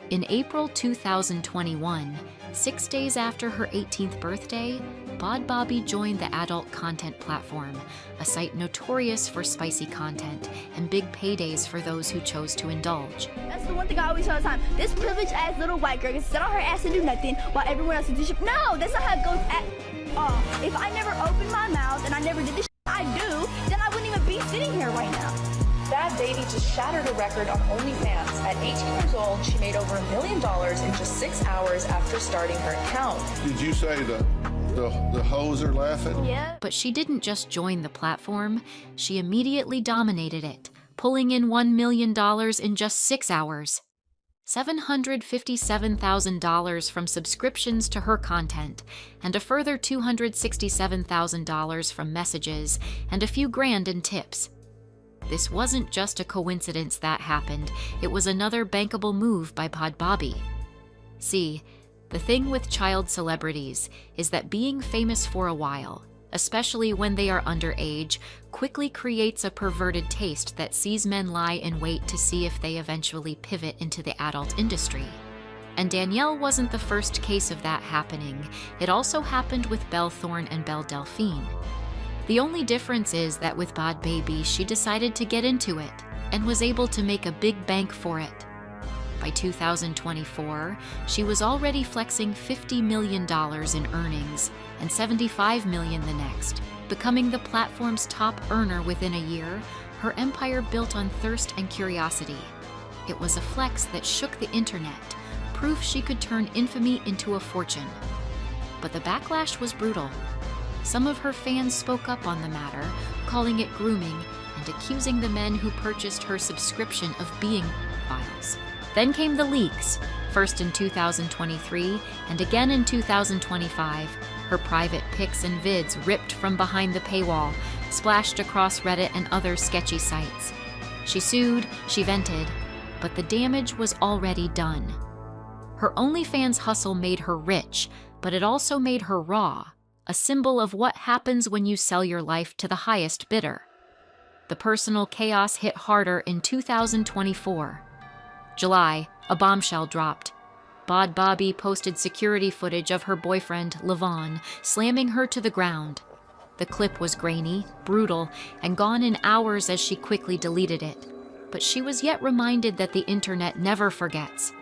In April 2021, 6 days after her 18th birthday, Bhad Bhabie joined the adult content platform, a site notorious for spicy content and big paydays for those who chose to indulge. That's the one thing I always say all the time. This privileged ass little white girl can sit on her ass and do nothing while everyone else is doing shit. No, that's not how it goes at all. If I never opened my mouth and I never did the shit I do, then I wouldn't even be sitting here right now. Bhad Bhabie just shattered a record on OnlyFans. At 18 years old, she made over $1 million in just 6 hours after starting her account. Did you say the hoes are laughing? Yeah. But she didn't just join the platform, she immediately dominated it, pulling in $1 million in just 6 hours. $757,000 from subscriptions to her content, and a further $267,000 from messages, and a few grand in tips. This wasn't just a coincidence that happened, it was another bankable move by Bhad Bhabie. See, the thing with child celebrities is that being famous for a while, especially when they are underage, quickly creates a perverted taste that sees men lie in wait to see if they eventually pivot into the adult industry. And Danielle wasn't the first case of that happening. It also happened with Belle Thorne and Belle Delphine. The only difference is that with Bhad Bhabie, she decided to get into it and was able to make a big bank for it. By 2024, she was already flexing $50 million in earnings and $75 million the next, becoming the platform's top earner within a year, her empire built on thirst and curiosity. It was a flex that shook the internet, proof she could turn infamy into a fortune. But the backlash was brutal. Some of her fans spoke up on the matter, calling it grooming and accusing the men who purchased her subscription of being pedophiles. Then came the leaks, first in 2023 and again in 2025, Her private pics and vids ripped from behind the paywall, splashed across Reddit and other sketchy sites. She sued, she vented, but the damage was already done. Her OnlyFans hustle made her rich, but it also made her raw, a symbol of what happens when you sell your life to the highest bidder. The personal chaos hit harder in 2024. July, a bombshell dropped. Bhad Bhabie posted security footage of her boyfriend, Levon, slamming her to the ground. The clip was grainy, brutal, and gone in hours as she quickly deleted it. But she was yet reminded that the internet never forgets.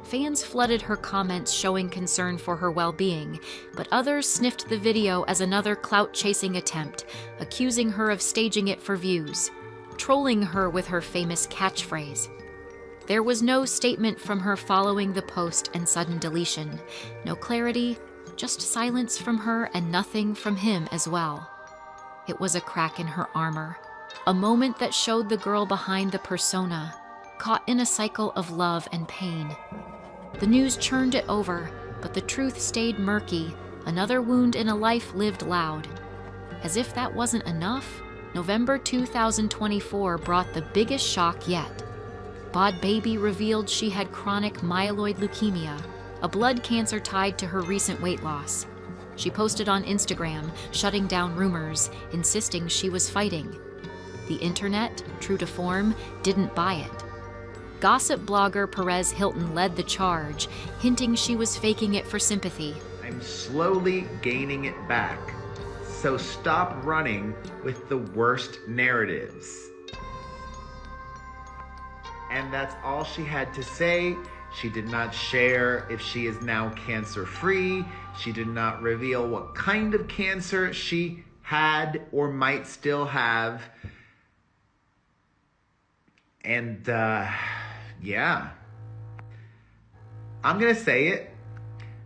Fans flooded her comments showing concern for her well-being, but others sniffed the video as another clout-chasing attempt, accusing her of staging it for views, trolling her with her famous catchphrase. There was no statement from her following the post and sudden deletion, no clarity, just silence from her and nothing from him as well. It was a crack in her armor, a moment that showed the girl behind the persona, caught in a cycle of love and pain. The news churned it over, but the truth stayed murky, another wound in a life lived loud. As if that wasn't enough, November 2024 brought the biggest shock yet. Bhad Bhabie revealed she had chronic myeloid leukemia, a blood cancer tied to her recent weight loss. She posted on Instagram, shutting down rumors, insisting she was fighting. The internet, true to form, didn't buy it. Gossip blogger Perez Hilton led the charge, hinting she was faking it for sympathy. I'm slowly gaining it back, so stop running with the worst narratives. And that's all she had to say. She did not share if she is now cancer-free. She did not reveal what kind of cancer she had or might still have. And, yeah. I'm gonna say it.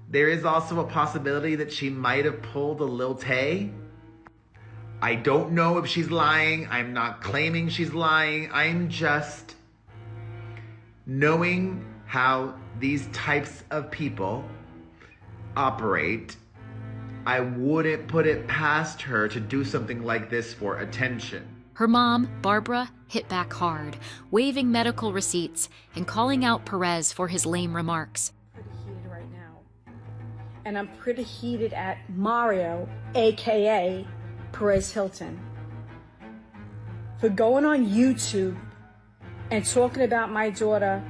There is also a possibility that she might have pulled a Lil Tay. I don't know if she's lying. I'm not claiming she's lying. I'm just knowing how these types of people operate. I wouldn't put it past her to do something like this for attention. Her mom, Barbara, hit back hard, waving medical receipts and calling out Perez for his lame remarks. Pretty heated right now. And I'm pretty heated at Mario, aka Perez Hilton, for going on YouTube and talking about my daughter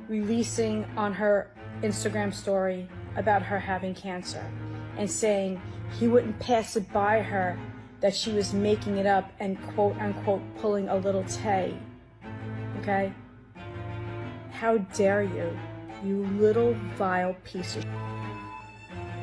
releasing on her Instagram story about her having cancer and saying he wouldn't pass it by her that she was making it up and quote unquote pulling a Little Tay. Okay? How dare you, you little vile piece of shit,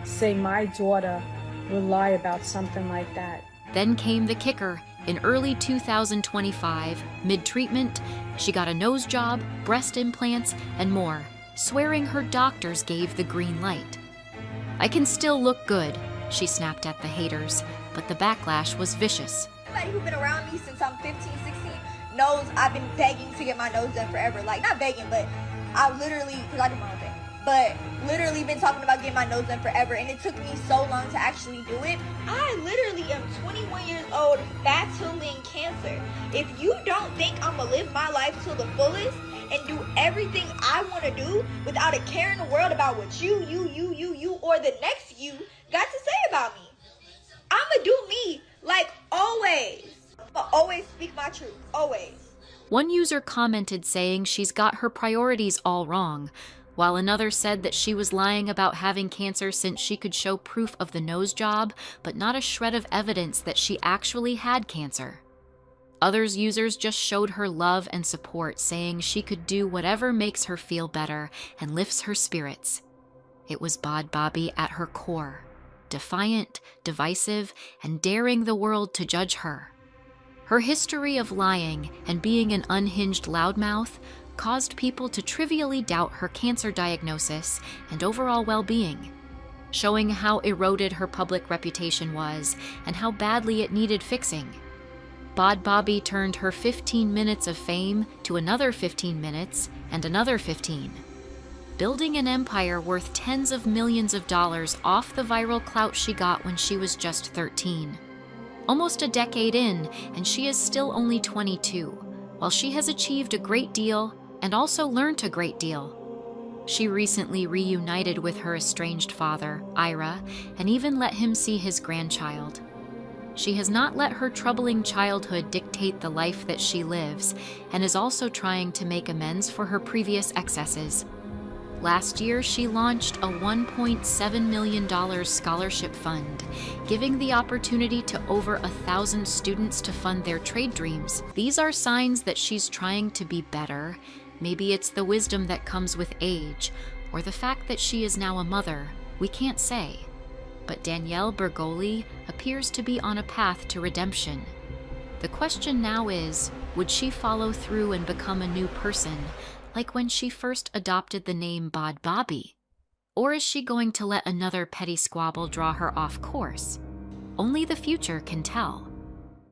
say my daughter will lie about something like that. Then came the kicker. In early 2025, mid-treatment, she got a nose job, breast implants, and more, swearing her doctors gave the green light. "I can still look good," she snapped at the haters, but the backlash was vicious. Everybody who's been around me since I'm 15, 16 knows I've been begging to get my nose done forever. Like, not begging, but I literally, because I do my own thing, but literally been talking about getting my nose done forever, and it took me so long to actually do it. I literally am 21 years old battling cancer. If you don't think I'm gonna live my life to the fullest and do everything I want to do without a care in the world about what you, or the next you got to say about me, I'ma do me, like always. I'ma always speak my truth, always. One user commented saying she's got her priorities all wrong, while another said that she was lying about having cancer since she could show proof of the nose job, but not a shred of evidence that she actually had cancer. Others users just showed her love and support, saying she could do whatever makes her feel better and lifts her spirits. It was Bhad Bhabie at her core, defiant, divisive, and daring the world to judge her. Her history of lying and being an unhinged loudmouth caused people to trivially doubt her cancer diagnosis and overall well-being, showing how eroded her public reputation was and how badly it needed fixing. Bhad Bhabie turned her 15 minutes of fame to another 15 minutes and another 15, building an empire worth tens of millions of dollars off the viral clout she got when she was just 13. Almost a decade in, and she is still only 22, while she has achieved a great deal and also learned a great deal. She recently reunited with her estranged father, Ira, and even let him see his grandchild. She has not let her troubling childhood dictate the life that she lives, and is also trying to make amends for her previous excesses. Last year, she launched a $1.7 million scholarship fund, giving the opportunity to over 1,000 students to fund their trade dreams. These are signs that she's trying to be better. Maybe it's the wisdom that comes with age, or the fact that she is now a mother. We can't say. But Danielle Bregoli appears to be on a path to redemption. The question now is, would she follow through and become a new person, like when she first adopted the name Bhad Bhabie? Or is she going to let another petty squabble draw her off course? Only the future can tell.